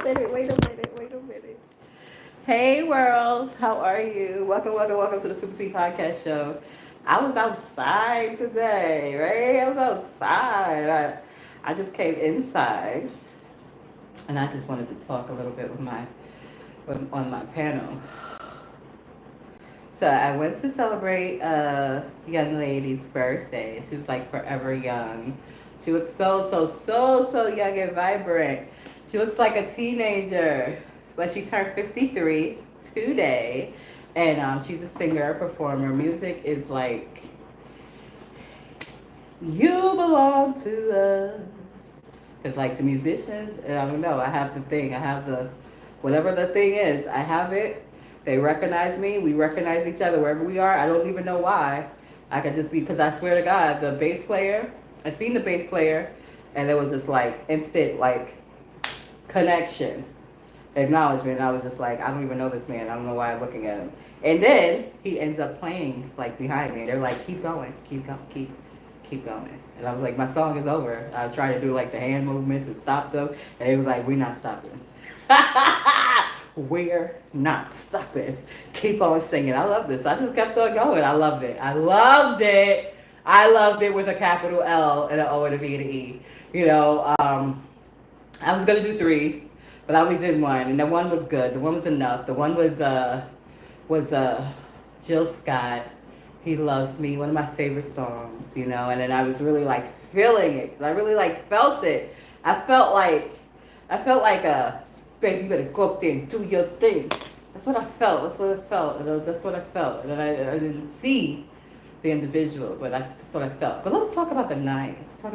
a minute. Hey world, how are you? Welcome to the SupaTea Podcast Show. I was outside today, right? I was outside. I just came inside, and I just wanted to talk a little bit on my panel. So I went to celebrate a young lady's birthday. She's like forever young. She looks so young and vibrant. She looks like a teenager, but she turned 53 today, and she's a singer, performer. Music is like, you belong to us. Cause like the musicians, I don't know. I have the thing. I have the whatever the thing is. I have it. They recognize me. We recognize each other wherever we are. I don't even know why. I could just be, because I swear to God, the bass player, I seen the bass player, and it was just like instant like connection, acknowledgement. I was just like, I don't even know this man. I don't know why I'm looking at him. And then he ends up playing like behind me. They're like, keep going, keep going. And I was like, my song is over. I tried to do like the hand movements and stop them, and he was like, we're not stopping. We're not stopping. Keep on singing. I love this. I just kept on going. I loved it. I loved it with a capital L and an O and a V and an E. You know, I was gonna do three, but I only did one, and the one was good. The one was enough. The one was Jill Scott. He Loves Me, one of my favorite songs, you know. And then I was really like feeling it. I really like felt it. I felt like baby, you better go up there and do your thing. That's what I felt. That's what I felt. That's what I felt. And I didn't see the individual, but that's what I felt. But let's talk about the night. So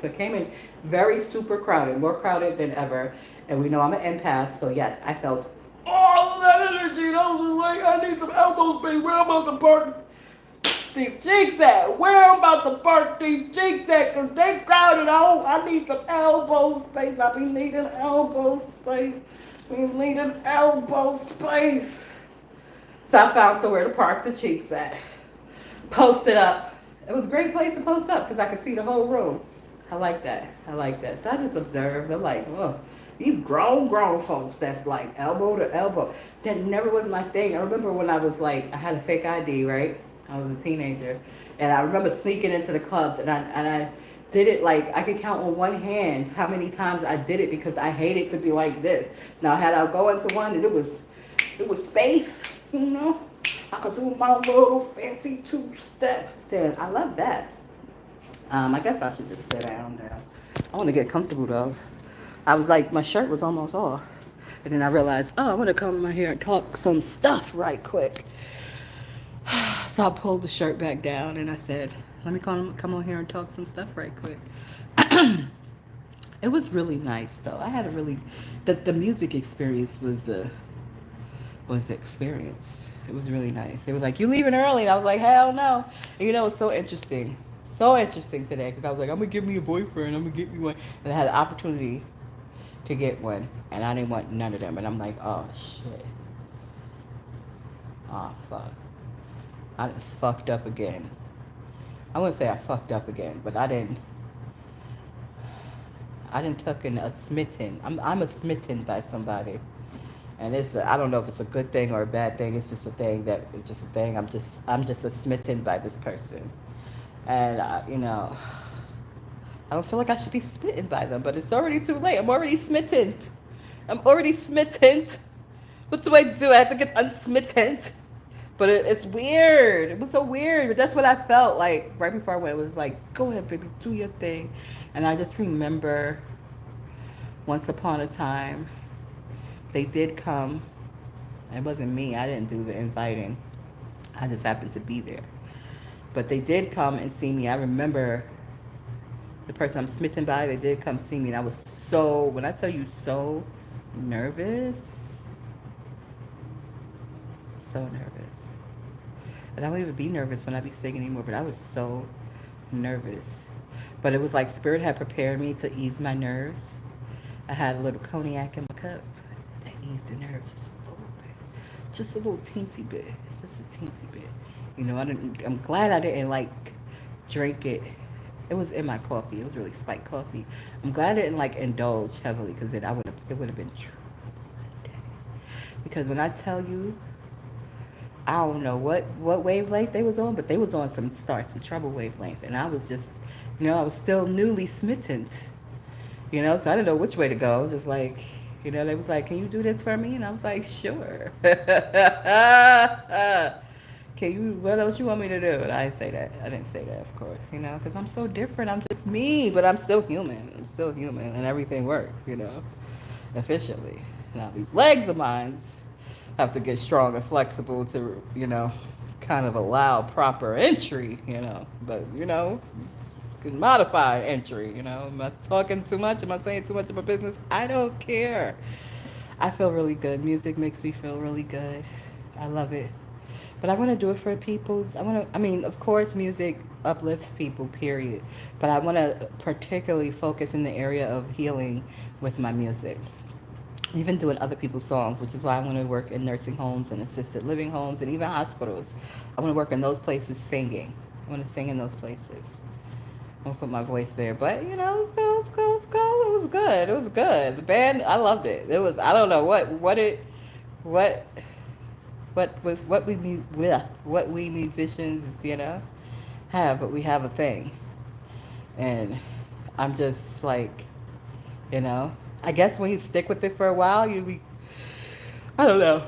it came in very super crowded, more crowded than ever. And we know I'm an empath, so yes, I felt all of that energy. And I was like, I need some elbow space. Where I'm about to park these jigs at? Because they crowded out. I need some elbow space. I be needing elbow space. So I found somewhere to park the cheeks at. Posted up. It was a great place to post up because I could see the whole room. I like that. So I just observed. I'm like, oh, these grown folks that's like elbow to elbow. That never was my thing. I remember when I was like, I had a fake ID, right? I was a teenager. And I remember sneaking into the clubs, and I did it like, I could count on one hand how many times I did it because I hated to be like this. Now, had I go into one and it was space, you know, I could do my little fancy two-step. Then I love that. I guess I should just sit down now. I want to get comfortable though. I was like, my shirt was almost off. And then I realized, oh, I'm going to come in here and talk some stuff right quick. So I pulled the shirt back down and I said, let me come on here and talk some stuff right quick. It was really nice though. I had a really, the music experience was the experience. It was really nice. It was like, you leaving early? And I was like, hell no. And you know, it's so interesting today because I was like, I'm going to get me a boyfriend. I'm going to get me one. And I had the opportunity to get one. And I didn't want none of them. And I'm like, oh, shit. Oh, fuck. I fucked up again. I wouldn't say I fucked up again, but I didn't tuck in a smitten. I'm a smitten by somebody. And I don't know if it's a good thing or a bad thing. It's just a thing. I'm just a smitten by this person. And, you know, I don't feel like I should be smitten by them, but it's already too late. I'm already smitten. What do? I have to get unsmitten. But it's weird. It was so weird. But that's what I felt like right before I went. It was like, go ahead, baby, do your thing. And I just remember once upon a time, they did come. It wasn't me. I didn't do the inviting. I just happened to be there. But they did come and see me. I remember the person I'm smitten by, they did come see me. And I was when I tell you so nervous. So nervous. And I don't even be nervous when I be singing anymore, but I was so nervous. But it was like Spirit had prepared me to ease my nerves. I had a little cognac in my cup that eased the nerves just a little teensy bit. You know, I'm glad I didn't like drink it. It was in my coffee. It was really spiked coffee. I'm glad I didn't like indulge heavily because then it would have been Because when I tell you, I don't know what wavelength they was on, but they was on some trouble wavelength, and I was just, I was still newly smitten, so I didn't know which way to go. I was just like, they was like, "Can you do this for me?" And I was like, "Sure." Can you? What else you want me to do? And I didn't say that. I didn't say that, of course, because I'm so different. I'm just me, but I'm still human. I'm still human, and everything works, efficiently. Now these legs of mine have to get strong and flexible to, kind of allow proper entry, But, can modify entry, Am I talking too much? Am I saying too much of my business? I don't care. I feel really good. Music makes me feel really good. I love it. But I want to do it for people. Of course, music uplifts people, period. But I want to particularly focus in the area of healing with my music. Even doing other people's songs, which is why I want to work in nursing homes and assisted living homes and even hospitals. I want to work in those places singing. I want to sing in those places. I want to put my voice there. But, it was cool. It was good. It was good. The band, I loved it. It was, I don't know what we musicians, have, but we have a thing. And I'm just like, I guess when you stick with it for a while, I don't know,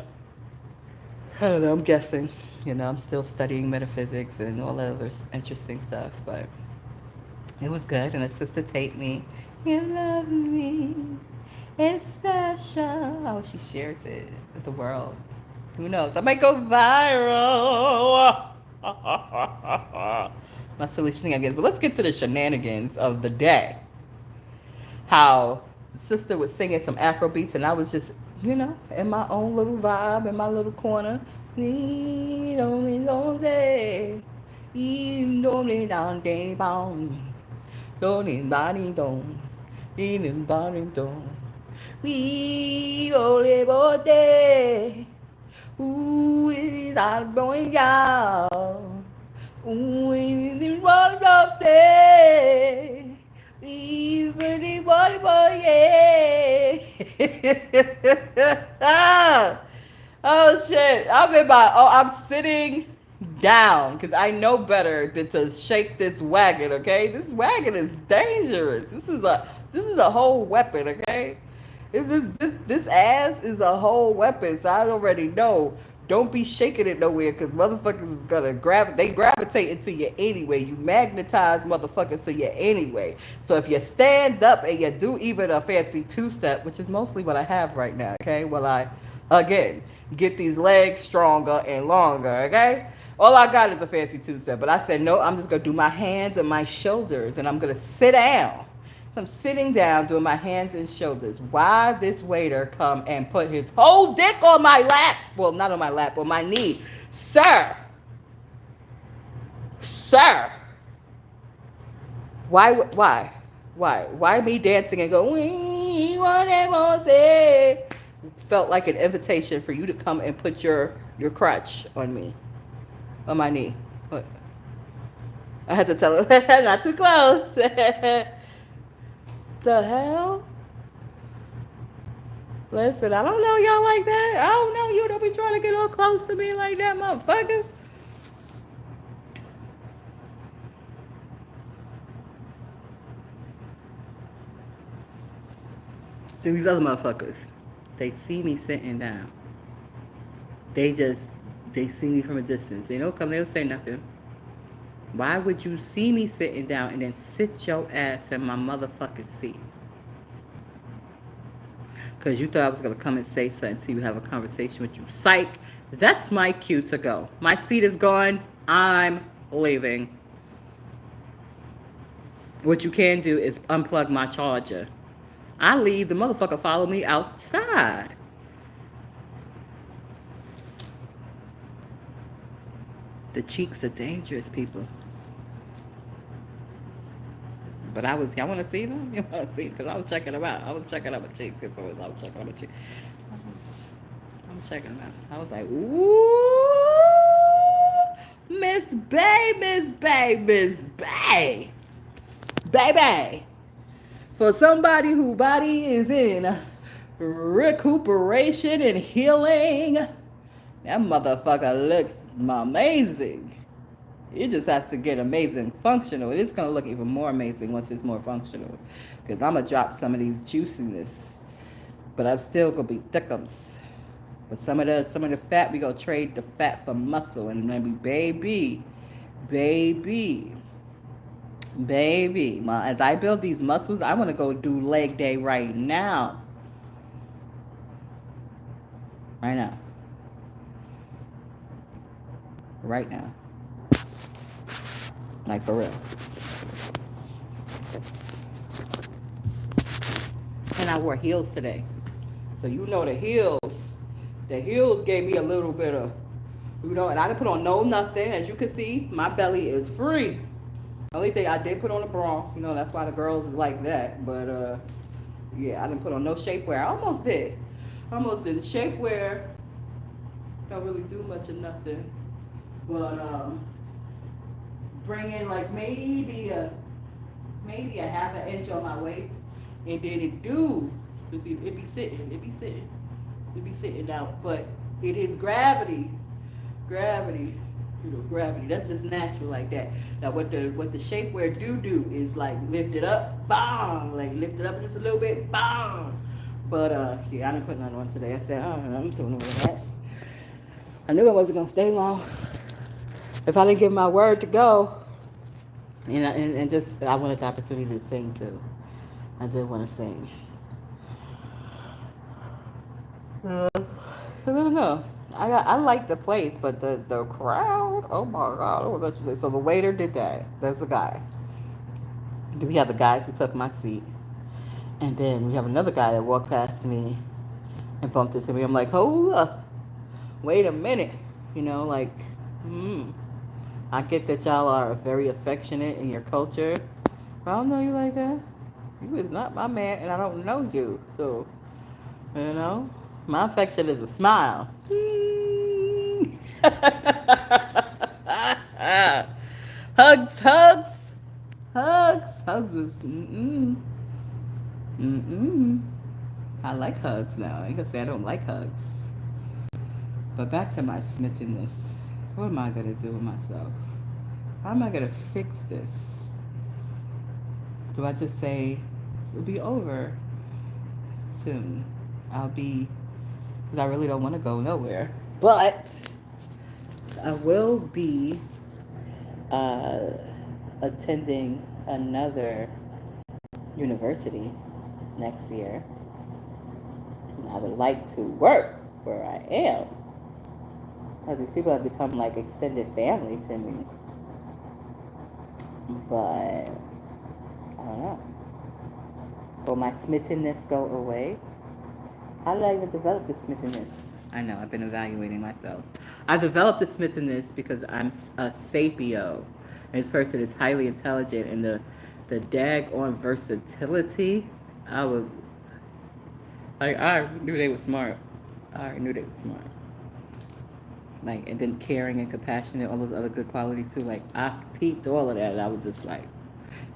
I'm guessing. I'm still studying metaphysics and all that other interesting stuff, but it was good. And a sister taped me, "You love me, it's special." Oh, she shares it with the world. Who knows? I might go viral. My silly shenanigans. But let's get to the shenanigans of the day. How the sister was singing some Afro beats, and I was just, in my own little vibe, in my little corner. We only want day. Ooh, it's all going down. Ooh, it's one of day. We really want yeah. Oh shit! I'm sitting down because I know better than to shake this wagon. Okay, this wagon is dangerous. This is a whole weapon. Okay. This ass is a whole weapon, so I already know. Don't be shaking it nowhere, because motherfuckers is gonna gravitate into you anyway. You magnetize motherfuckers to you anyway. So if you stand up and you do even a fancy two-step, which is mostly what I have right now, okay? Well, I, again, get these legs stronger and longer, okay? All I got is a fancy two-step, but I said, no, I'm just gonna do my hands and my shoulders, and I'm gonna sit down. I'm sitting down doing my hands and shoulders. Why this waiter come and put his whole dick on my lap? Well, not on my lap, on my knee. Sir. Why me dancing and go, we want to felt like an invitation for you to come and put your crutch on me, on my knee. What? I had to tell him, not too close. The hell? Listen, I don't know y'all like that. I don't know. You don't be trying to get all close to me like that, motherfucker. These other motherfuckers, they see me sitting down. They see me from a distance. They don't come, they don't say nothing. Why would you see me sitting down and then sit your ass in my motherfucking seat? Because you thought I was going to come and say something to you, have a conversation with you. Psych. That's my cue to go. My seat is gone. I'm leaving. What you can do is unplug my charger. I leave, the motherfucker follow me outside. The cheeks are dangerous, people. But y'all want to see them? You want to see them? Because I was checking them out. I was checking out my cheeks. I was checking out my cheeks. I was checking them out. I was like, ooh, Miss Baby. For somebody whose body is in recuperation and healing. That motherfucker looks amazing. It just has to get amazing functional. It's going to look even more amazing once it's more functional. Because I'm going to drop some of these juiciness. But I'm still going to be thickums. But some of the fat, we going to trade the fat for muscle. And maybe, baby. As I build these muscles, I want to go do leg day right now. Right now. Right now. Like for real. And I wore heels today. So you know the heels gave me a little bit of, and I didn't put on nothing. As you can see, my belly is free. Only thing I did put on a bra. That's why the girls is like that. But yeah, I didn't put on no shapewear. I almost did. The shapewear don't really do much of nothing. But bring in like maybe a half an inch on my waist, and then it be sitting out. But it is gravity. Gravity. That's just natural like that. Now what the shapewear do is like lift it up, bang, like lift it up just a little bit, bang. But yeah, I didn't put none on today. I said, I'm doing that. I knew I wasn't gonna stay long. If I didn't give my word to go, and just I wanted the opportunity to sing too. I did want to sing. I don't know. I like the place, but the crowd, oh my God, what was that you say? So the waiter did that. There's a guy. We have the guys who took my seat. And then we have another guy that walked past me and bumped into me. I'm like, hold up. Wait a minute. I get that y'all are very affectionate in your culture. But I don't know you like that. You is not my man, and I don't know you. So, my affection is a smile. Hugs is I like hugs now. I ain't gonna say I don't like hugs. But back to my smittenness. What am I gonna do with myself? How am I gonna fix this? Do I just say it'll be over soon? Because I really don't want to go nowhere. But I will be attending another university next year. And I would like to work where I am. Because these people have become like extended family to me. But I don't know. Will my smittenness go away? How did I even develop this smittenness? I know, I've been evaluating myself. I developed the smittenness because I'm a sapio. And this person is highly intelligent, and the daggone versatility, I knew they were smart. Like, and then caring and compassionate, all those other good qualities too. Like, I peaked all of that, and I was just like,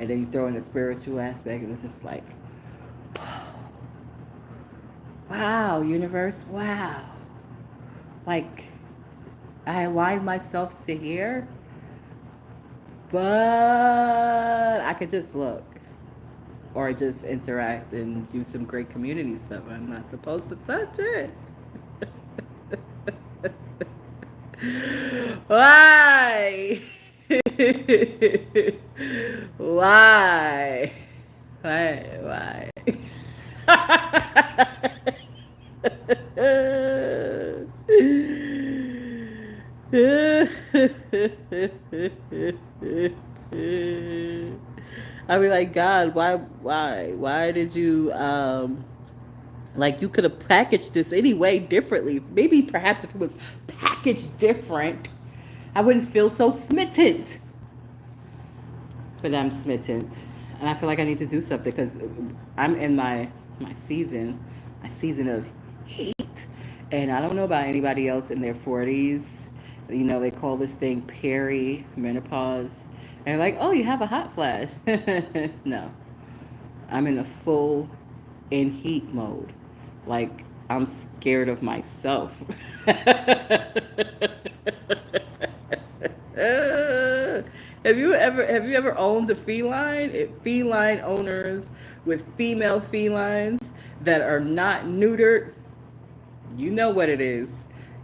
and then you throw in the spiritual aspect, and it's just like, wow, universe, wow. Like, I aligned myself to here, but I could just look or just interact and do some great community stuff. I'm not supposed to touch it. Why? Why? I be like, God, why did you like, you could have packaged this anyway differently. Maybe perhaps if it was packaged different, I wouldn't feel so smitten. But I'm smitten. And I feel like I need to do something because I'm in my season of heat. And I don't know about anybody else in their 40s. They call this thing perimenopause. And they're like, oh, you have a hot flash. No. I'm in a full in heat mode. Like, I'm scared of myself. Have you ever owned a feline? Feline owners with female felines that are not neutered, you know what it is.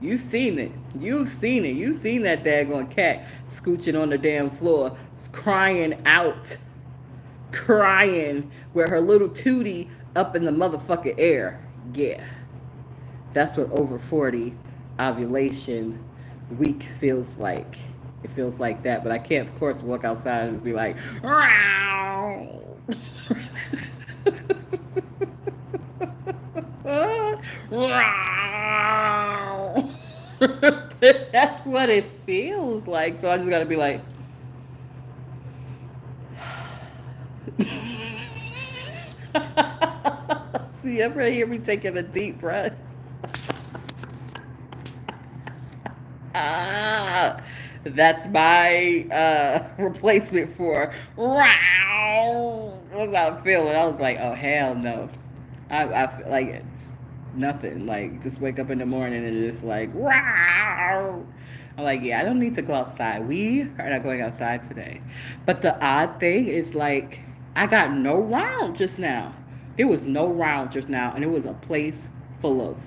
You seen it. You seen it. You seen that daggone cat scooching on the damn floor, crying out, crying with her little tootie up in the motherfucking air. Yeah, that's what over 40 ovulation week feels like. It feels like that, but I can't, of course, walk outside and be like, "Meow." That's what it feels like. So I just gotta be like, so you ever hear me taking a deep breath? Ah, that's my replacement for wow. That's how I feel. And I was like, oh hell no. I feel like it's nothing. Like just wake up in the morning and it's like wow. I'm like, yeah, I don't need to go outside. We are not going outside today. But the odd thing is like I got no round just now. There was no round just now, and it was a place full of,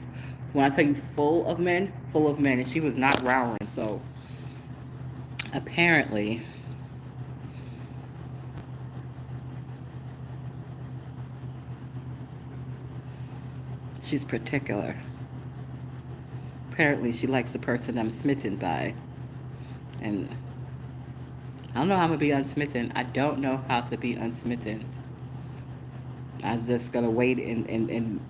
when I tell you full of men, and she was not rowling. So apparently, she's particular. Apparently, she likes the person I'm smitten by. And I don't know how I'm going to be unsmitten. I don't know how to be unsmitten. I'm just going to wait and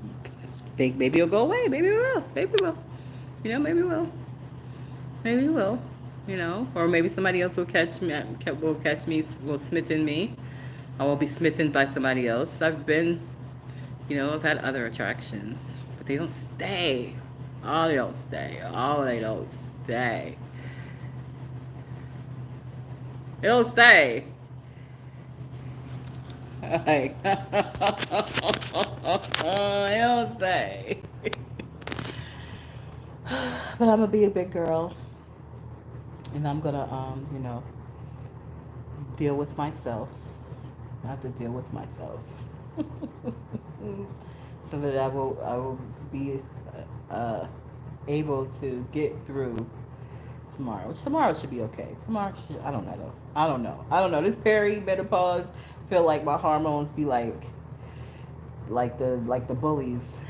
think maybe it'll go away. Maybe it will. Maybe it will. Maybe it will. Maybe it will. Or maybe somebody else will smitten me. I will be smitten by somebody else. I've had other attractions, but they don't stay. Oh, they don't stay. Oh, they don't stay. They don't stay. Like, they don't stay. But I'm gonna be a big girl, and I'm gonna, deal with myself. I have to deal with myself, so that I will be able to get through tomorrow. Which tomorrow should be okay. I don't know. I don't know. This perimenopause feel like my hormones be like the bullies.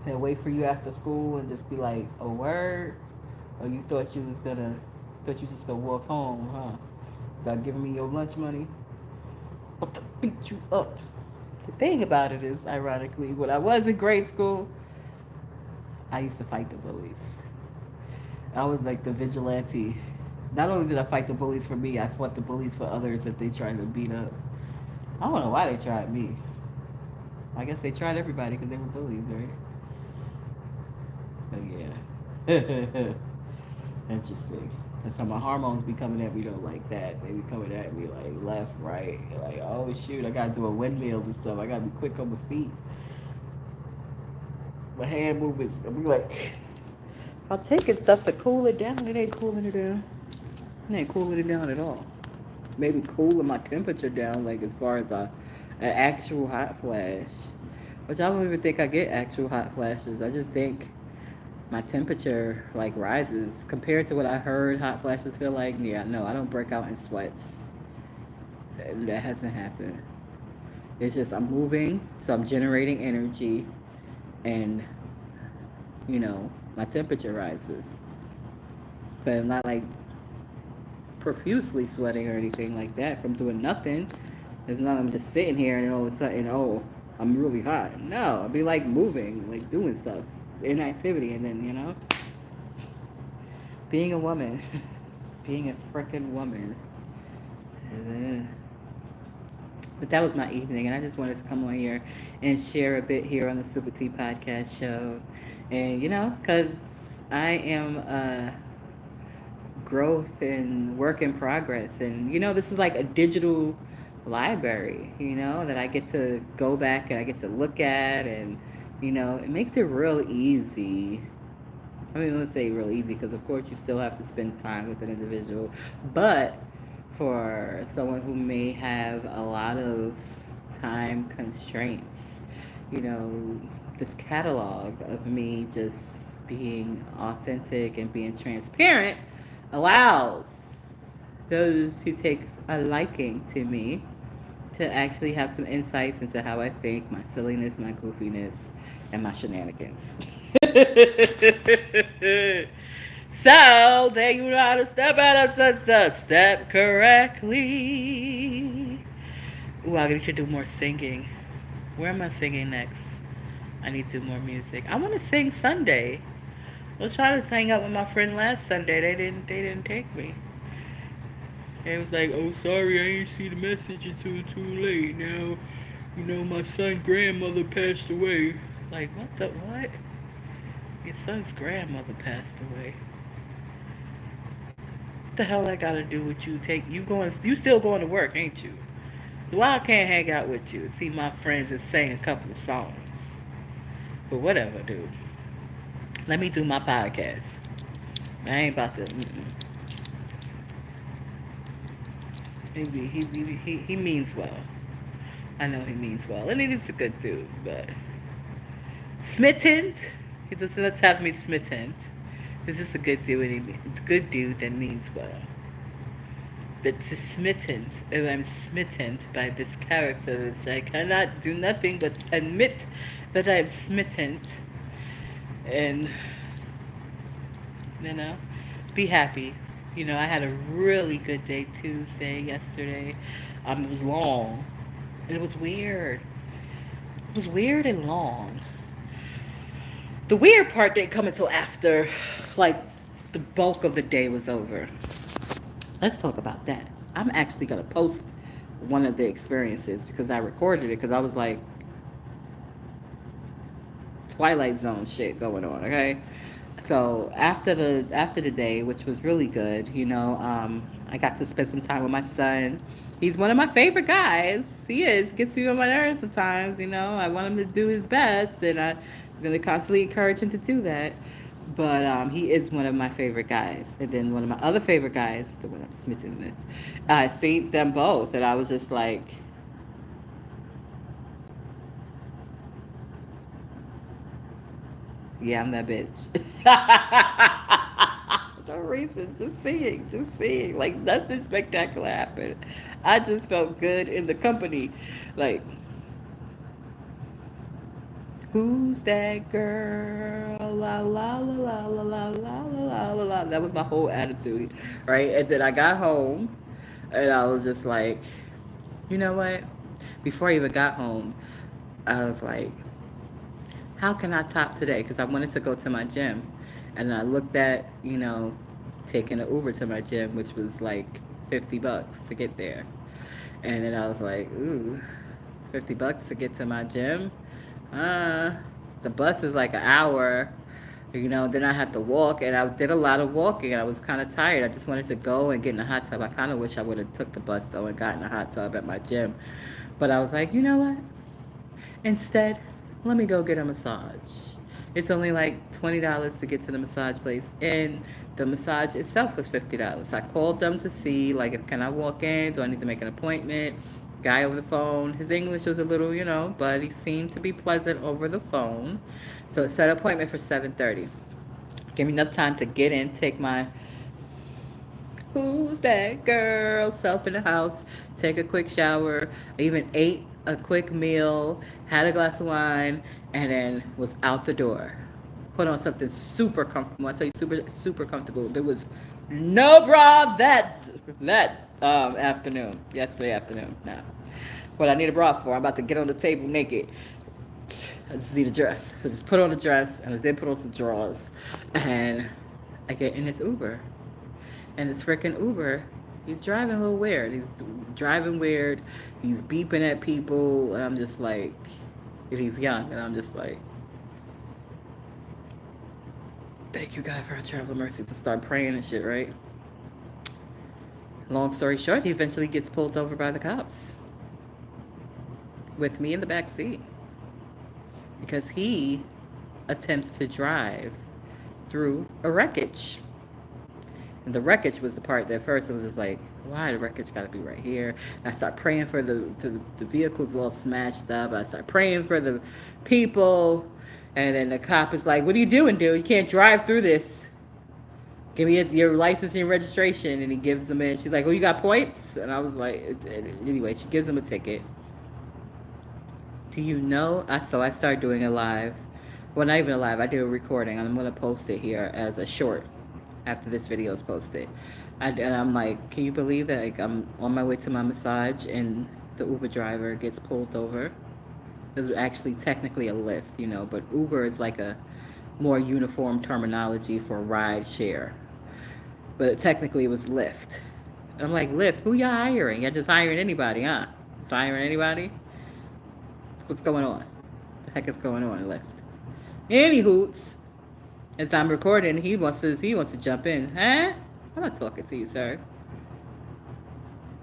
They wait for you after school and just be like, "Oh word," or you thought you just gonna walk home, huh? Without giving me your lunch money, but to beat you up. The thing about it is, ironically, when I was in grade school, I used to fight the bullies. I was like the vigilante. Not only did I fight the bullies for me, I fought the bullies for others that they tried to beat up. I don't know why they tried me. I guess they tried everybody because they were bullies, right? But yeah. Interesting. That's how my hormones be coming at me though, like that. They be coming at me like left, right. Like, oh shoot, I gotta do a windmill and stuff. I gotta be quick on my feet. My hand movements. I'll be like, I'm taking stuff to cool it down. It ain't cooling it down. It ain't cooling it down at all. Maybe cooling my temperature down, like as far as an actual hot flash. Which I don't even think I get actual hot flashes. I just think my temperature like rises compared to what I heard hot flashes feel like. Yeah, no, I don't break out in sweats. That hasn't happened. It's just I'm moving, so I'm generating energy, and my temperature rises. But I'm not like profusely sweating or anything like that from doing nothing. It's not I'm just sitting here and all of a sudden, oh, I'm really hot. No, I'll be like moving, like doing stuff, inactivity, and then being a woman, being a freaking woman. But that was my evening, and I just wanted to come on here and share a bit here on the SupaTea Podcast Show. And, because I am a growth and work in progress. And, this is like a digital library, that I get to go back and I get to look at and It makes it real easy. I mean, let's say real easy because, of course, you still have to spend time with an individual. But for someone who may have a lot of time constraints, you know, this catalog of me just being authentic and being transparent allows those who take a liking to me to actually have some insights into how I think, my silliness, my goofiness, and my shenanigans. So, there you know how to step out of sister. Step correctly. Ooh, I need to do more singing. Where am I singing next? I need to do more music. I want to sing Sunday. I was trying to hang out with my friend last Sunday. They didn't take me. It was like, oh, sorry, I ain't see the message until too late. Now, my son's grandmother passed away. Like, what? Your son's grandmother passed away. What the hell that got to do with you? You still going to work, ain't you? So why I can't hang out with you and see my friends and sing a couple of songs? But whatever, dude. Let me do my podcast. I ain't about to. He means well. I know he means well, and he's a good dude. But smitten, he doesn't have me smitten. He's just a good dude, good dude that means well. But to smitten, and I'm smitten by this character, which I cannot do nothing but admit that I'm smitten, and be happy. I had a really good day Tuesday yesterday. It was long, and it was weird. It was weird and long. The weird part didn't come until after, like, the bulk of the day was over. Let's talk about that. I'm actually going to post one of the experiences because I recorded it because I was like, Twilight Zone shit going on, okay? So after the day, which was really good, I got to spend some time with my son. He's one of my favorite guys. He gets me on my nerves sometimes. I want him to do his best, and I'm gonna constantly encourage him to do that. But he is one of my favorite guys. And then one of my other favorite guys, the one I'm smitten with, I seen them both, and I was just like, yeah, I'm that bitch. No reason, just seeing. Like, nothing spectacular happened. I just felt good in the company. Like, who's that girl? La la la la la la la la la la. That was my whole attitude, right? And then I got home, and I was just like, you know what? Before I even got home, I was like, how can I top today? Because I wanted to go to my gym. And I looked at, taking an Uber to my gym, which was like $50 to get there. And then I was like, ooh, $50 to get to my gym? The bus is like an hour. Then I had to walk, and I did a lot of walking, and I was kind of tired. I just wanted to go and get in a hot tub. I kind of wish I would have took the bus, though, and got in a hot tub at my gym. But I was like, you know what? Instead, let me go get a massage. It's only like $20 to get to the massage place, and the massage itself was $50. I called them to see, like, if can I walk in? Do I need to make an appointment? Guy over the phone. His English was a little, but he seemed to be pleasant over the phone. So it set an appointment for 7:30. Give me enough time to get in, take my who's that girl self in the house, take a quick shower. I even ate a quick meal, had a glass of wine, and then was out the door. Put on something super comfortable. I tell you, super comfortable. There was no bra that afternoon, yesterday afternoon. Now, what I need a bra for? I'm about to get on the table naked. I just need a dress. So just put on a dress, and I did put on some drawers, and I get in this Uber, and this freaking Uber, he's driving a little weird. He's driving weird. He's beeping at people, and I'm just like, and he's young, and I'm just like, thank you, God, for our travel mercy, to start praying and shit, right? Long story short, he eventually gets pulled over by the cops with me in the back seat. because he attempts to drive through a wreckage. And the wreckage was the part that first it was just like, why the wreckage got to be right here? And I start praying for the vehicles all smashed up. I start praying for the people, and then the cop is like, "What are you doing, dude? You can't drive through this. Give me your license and your registration." And he gives them in. She's like, "Oh, you got points?" And I was like, anyway, she gives him a ticket. Do you know? So I started doing a live. Well, not even a live. I did a recording. I'm going to post it here as a short after this video is posted. And I'm like, can you believe that? Like, I'm on my way to my massage and the Uber driver gets pulled over. It was actually technically a Lyft, but Uber is like a more uniform terminology for ride share. But technically it was Lyft. I'm like, Lyft, who y'all hiring? Y'all just hiring anybody, huh? Just hiring anybody? What's going on? What the heck is going on, Lyft? Anywho, as I'm recording, he wants to jump in. Huh? I'm not talking to you, sir.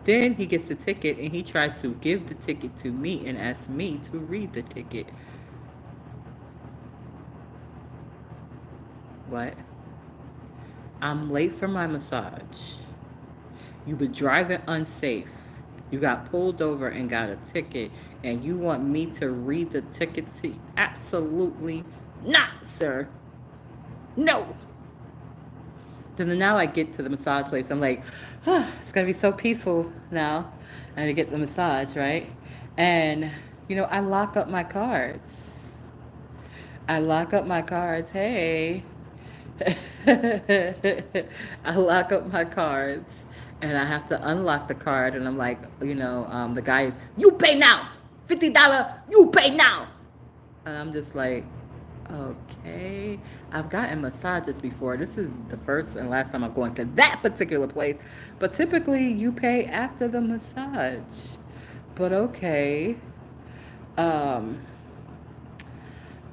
Then he gets the ticket and he tries to give the ticket to me and asks me to read the ticket. What? I'm late for my massage. You've been driving unsafe. You got pulled over and got a ticket, and you want me to read the ticket to you? Absolutely not, sir. No. Then now I get to the massage place. I'm like, it's going to be so peaceful now. And to get the massage, right? And, I lock up my cards. Hey. I lock up my cards. And I have to unlock the card. And I'm like, the guy, you pay now. $50, you pay now. And I'm just like, okay. I've gotten massages before. This is the first and last time I'm going to that particular place. But typically you pay after the massage. But okay. I'm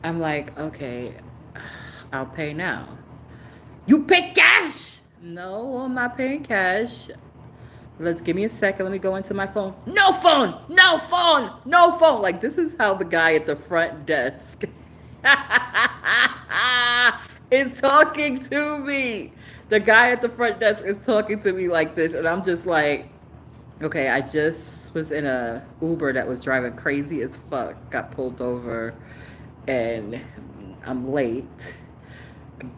like, okay, I'll pay now. You pay cash? No, I'm not paying cash. Let's give me a second. Let me go into my phone. No phone. Like, this is how the guy at the front desk is talking to me. The guy at the front desk is talking to me like this. And I'm just like, okay, I just was in a Uber that was driving crazy as fuck. Got pulled over and I'm late.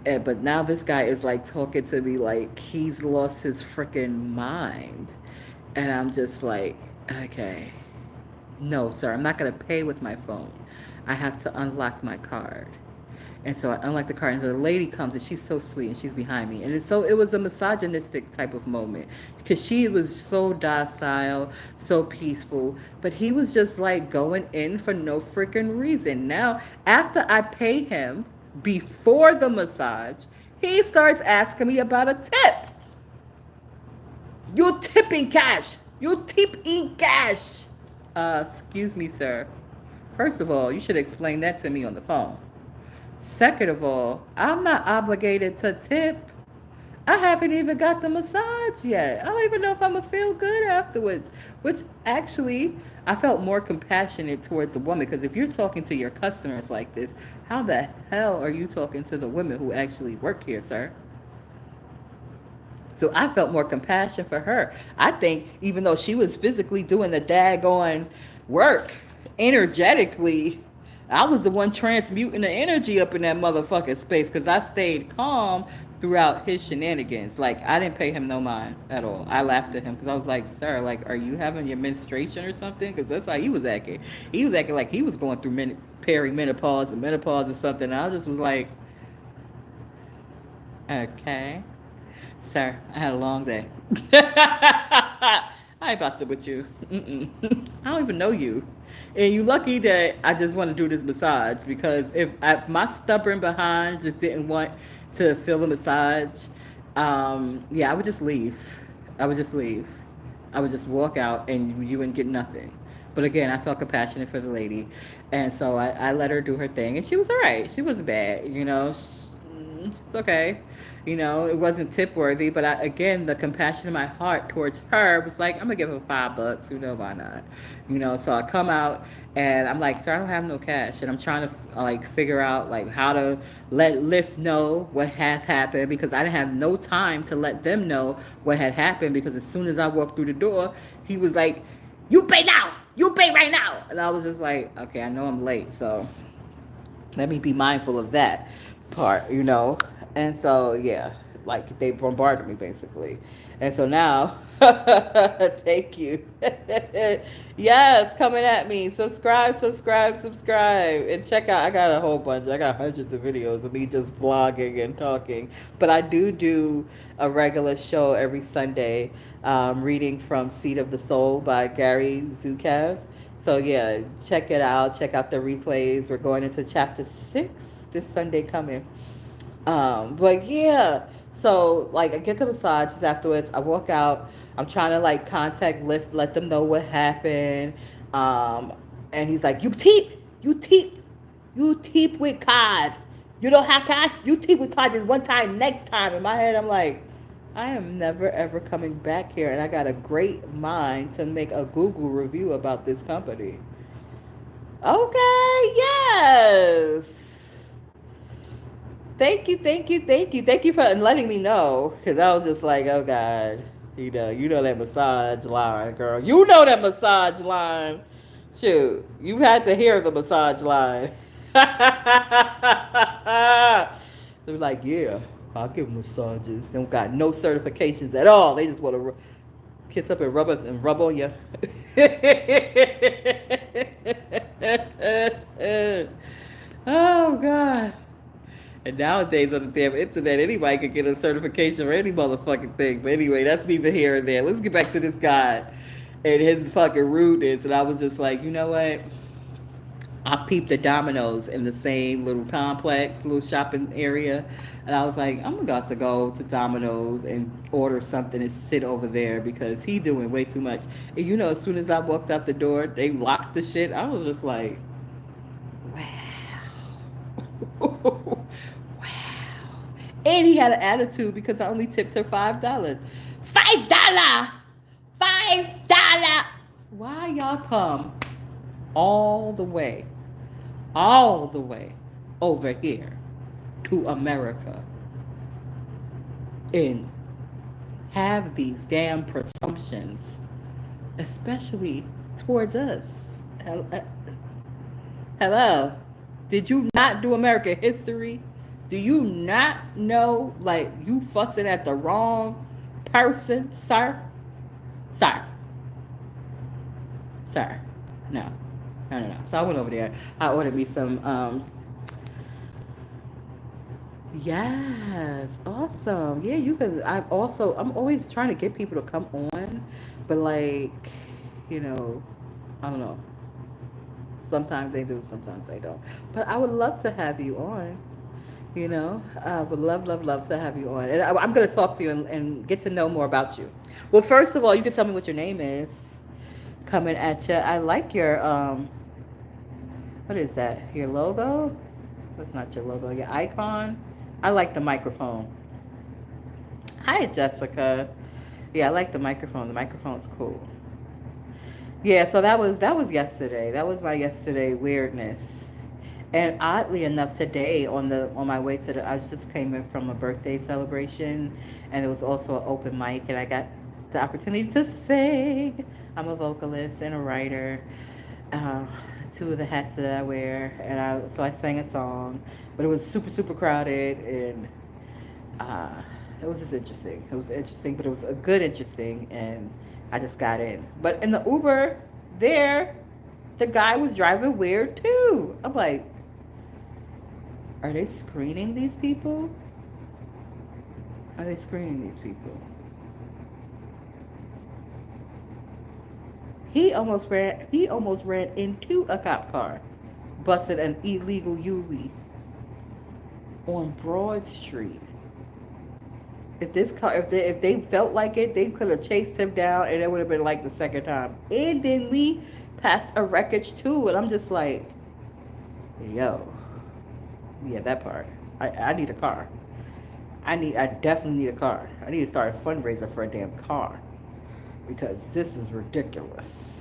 But now this guy is like talking to me like he's lost his freaking mind. And I'm just like, okay. No, sir, I'm not going to pay with my phone. I have to unlock my card. And so I unlock the card, and the lady comes, and she's so sweet, and she's behind me. And so it was a misogynistic type of moment, because she was so docile, so peaceful, but he was just like going in for no freaking reason. Now, after I pay him, before the massage, he starts asking me about a tip. You're tipping cash. Excuse me, sir. First of all, you should explain that to me on the phone. Second of all, I'm not obligated to tip. I haven't even got the massage yet. I don't even know if I'm going to feel good afterwards. Which actually, I felt more compassionate towards the woman, because if you're talking to your customers like this, how the hell are you talking to the women who actually work here, sir? So I felt more compassion for her. I think even though she was physically doing the daggone work, energetically, I was the one transmuting the energy up in that motherfucking space, because I stayed calm throughout his shenanigans. Like, I didn't pay him no mind at all. I laughed at him because I was like, sir, like, are you having your menstruation or something? Because that's how he was acting. He was acting like he was going through perimenopause and menopause or something. And I just was like, okay. Sir, I had a long day. I ain't about to with you. I don't even know you. And you lucky that I just want to do this massage, because if my stubborn behind just didn't want to feel a massage, I would just leave. I would just walk out and you wouldn't get nothing. But again, I felt compassionate for the lady. And so I let her do her thing. And she was all right. She wasn't bad, It's okay. It wasn't tip worthy, but again, the compassion in my heart towards her was like, I'm gonna give her $5. Why not? So I come out and I'm like, sir, I don't have no cash, and I'm trying to like figure out like how to let Lyft know what has happened, because I didn't have no time to let them know what had happened, because as soon as I walked through the door, he was like, you pay now, you pay right now, and I was just like, okay, I know I'm late, so let me be mindful of that part. And so, yeah, like they bombarded me basically. And so now, thank you. Yes, coming at me. Subscribe, subscribe, subscribe. And check out, I got a whole bunch. I got hundreds of videos of me just vlogging and talking. But I do a regular show every Sunday, reading from Seed of the Soul by Gary Zukav. So yeah, check it out. Check out the replays. We're going into chapter 6 this Sunday coming. But yeah, so like I get the massages afterwards. I walk out. I'm trying to like contact Lyft, let them know what happened. And he's like, you teep with card. You don't have card? You teep with card this one time, next time. In my head, I'm like, I am never ever coming back here, and I got a great mind to make a Google review about this company. Okay, yes. Thank you for letting me know, because I was just like, oh God, you know that massage line, girl. You know that massage line. Shoot, you had to hear the massage line. They're like, yeah, I'll give massages. They don't got no certifications at all. They just want to kiss up and rub on you. Oh God. And nowadays on the damn internet, anybody could get a certification for any motherfucking thing. But anyway, that's neither here nor there. Let's get back to this guy and his fucking rudeness. And I was just like, you know what? I peeped the Domino's in the same little complex, little shopping area. And I was like, I'm about to go to Domino's and order something and sit over there, because he doing way too much. And as soon as I walked out the door, they locked the shit. I was just like, wow. Wow. And he had an attitude because I only tipped her $5. $5! $5! Why y'all come all the way over here to America and have these damn presumptions, especially towards us? Hello? Did you not do American history? Do you not know, like, you fussing at the wrong person, sir? Sir. No. So I went over there. I ordered me some, yes, awesome. Yeah, you can. I'm always trying to get people to come on, but like, I don't know. Sometimes they do, sometimes they don't. But I would love to have you on. I would love to have you on. And I'm going to talk to you and get to know more about you. Well, first of all, you can tell me what your name is. Coming at you. I like your, what is that? Your logo? That's not your logo. Your icon? I like the microphone. Hi, Jessica. Yeah, I like the microphone. The microphone's cool. Yeah, so that was yesterday. That was my yesterday weirdness. And oddly enough, today on my way to I just came in from a birthday celebration, and it was also an open mic, and I got the opportunity to sing. I'm a vocalist and a writer. Two of the hats that I wear, and so I sang a song, but it was super super crowded, and it was just interesting. It was interesting, but it was a good interesting, and I just got in. But in the Uber there, the guy was driving weird too. I'm like, are they screening these people? Are they screening these people? He almost ran into a cop car, busted an illegal UE on Broad Street. If they felt like it, they could have chased him down, and it would have been like the second time. And then we passed a wreckage too, and I'm just like, yo, yeah, that part. I need a car. I definitely need a car. I need to start a fundraiser for a damn car. Because this is ridiculous.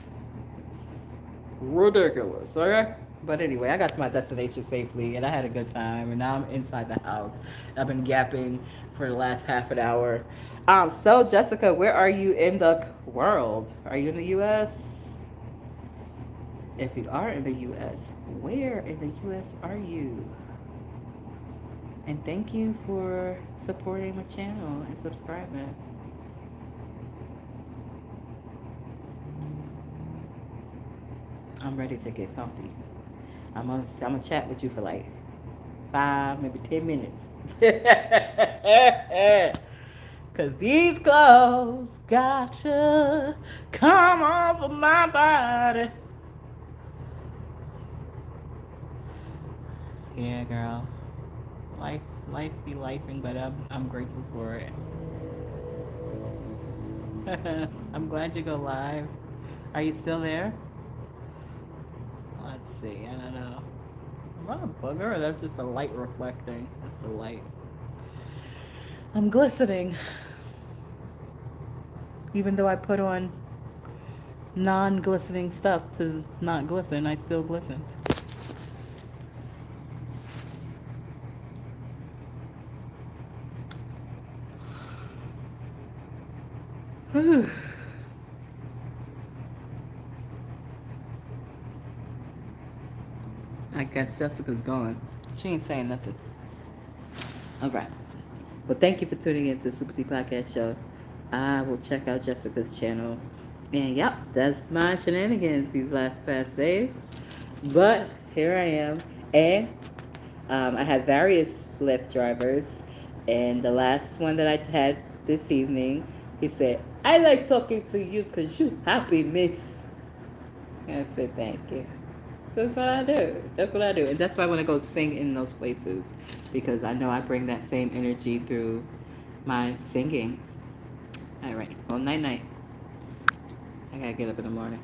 Ridiculous, okay? But anyway, I got to my destination safely and I had a good time and now I'm inside the house. I've been yapping for the last half an hour. So Jessica, where are you in the world? Are you in the US? If you are in the US, where in the US are you? And thank you for supporting my channel and subscribing. I'm ready to get comfy. I'm gonna chat with you for like 5, maybe 10 minutes. Cause these clothes got to come off of my body. Yeah, girl. Life be lifing, but I'm grateful for it. I'm glad you go live. Are you still there? Let's see. I don't know. Am I a booger or that's just a light reflecting? That's the light. I'm glistening. Even though I put on non-glistening stuff to not glisten, I still glisten. I guess Jessica's gone. She ain't saying nothing. All right. Well, thank you for tuning in to the SupaTea Podcast Show. I will check out Jessica's channel. And yep, that's my shenanigans these past days. But here I am. And I had various Lyft drivers. And the last one that I had this evening, he said, I like talking to you because you happy, miss. And I said, thank you. That's what I do. That's what I do. And that's why I want to go sing in those places. Because I know I bring that same energy through my singing. All right. Well, night-night. I got to get up in the morning.